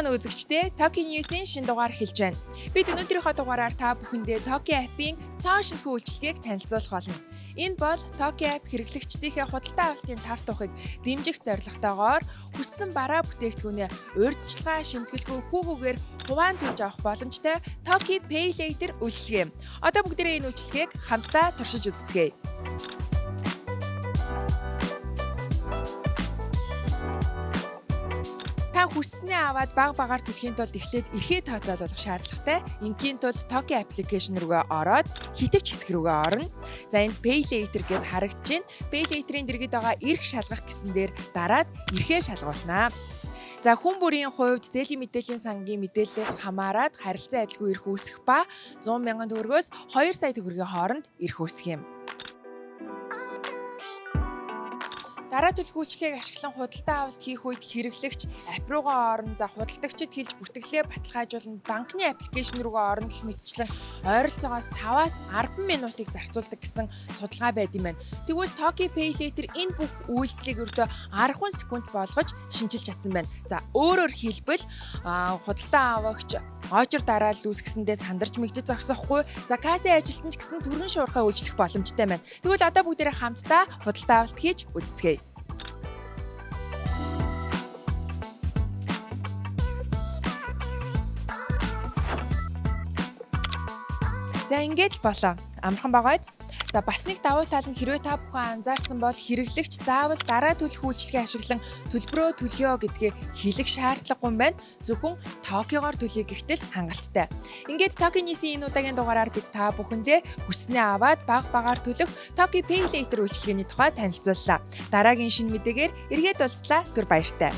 манай үзэгчдээ Tokyo News-ийн шинэ дугаар эхэлж байна. Бид өнөөдрийнхөө дугаараар та бүхэндээ Tokyo App-ийн цааш шинэхэн үйлчилгээг танилцуулах болно. Энэ бол Tokyo App хэрэглэгчдийнхээ худалдаа авалтын тав тухыг дэмжих зорилготойгоор хүссэн бараа бүтээгдэхүүнээ урьдчилгаа шимтгэлгүй хүүгүүгээр хуваан төлж авах боломжтой Tokyo Pay Later үйлчилгээ. Одоо бүгдээрээ энэ үйлчилгээг хамтдаа туршиж үзцгээе. Та хүснээ аваад багаар төлөхийн тулд эхлээд эрхээ тооцоолох шаардлагатай. Ингийн тулд Tokyo application руугаа ороод хитвч хэсэг рүүгээ орно. За энд Pay Later гэд харагдаж байна. Pay Later-ийн дэргэд байгаа эрх шалгах гэсэн дээр дараад эрхээ шалгуулнаа. За хүн бүрийн хувьд зээлийн мэдээллийн сангийн мэдээллээс хамаарат харилцан адилгүй эрх үүсэх ба 100 мянган төгрөгөөс 2 сая төгрөгийн хооронд эрх үүсэх юм. Дараа төлөх үйлчлэгийг ашиглан худалдаа авалт хийх үед хэрэглэгч апп руугаа орно. За худалдагчид хэлж бүртгэлээ баталгаажуулна. Банкны аппликейшн руугаа орно гэх мэтчлэн ойролцоогоос 5-аас 10 минутыг зарцуулдаг гэсэн судалгаа байд юм байна. Тэгвэл Tokyo Pay Later энэ бүх үйлдэлийг өртөө 10 секунд болгож шинжилж чадсан байна. За өөрөөр хэлбэл худалдаа авагч очор дараал үүсгэсэндээ сандарч мэгдэж зогсохгүй. За кассын ажилтан ч гэсэн түргэн шуурхай үйлчлэх боломжтой байна. Тэгвэл одоо бүгдээрээ хамтдаа худалдаа авалт хийж үзцгээе. За ингээд л болоо. Амархан байгаач. За бас нэг давуу тал нь хэрвээ та бүхэн анзаарсан бол хэрэглэгч заавал дараа төлөх үйлчилгээ ашиглан төлбөрөө төлөё гэдгээ хэлэх шаардлагагүй юм байна. Зөвхөн Tokyo-гоор төлөе гэхтэл хангалттай. Ингээд Tokyo News-ийн энэ удаагийн дугаараар бид та бүхэндээ хүснээ аваад багаар төлөх Tokyo Pay Later үйлчилгээний тухай танилцууллаа. Дараагийн шинэ мэдээгээр эргээд уулзлаа. Түр баяртай.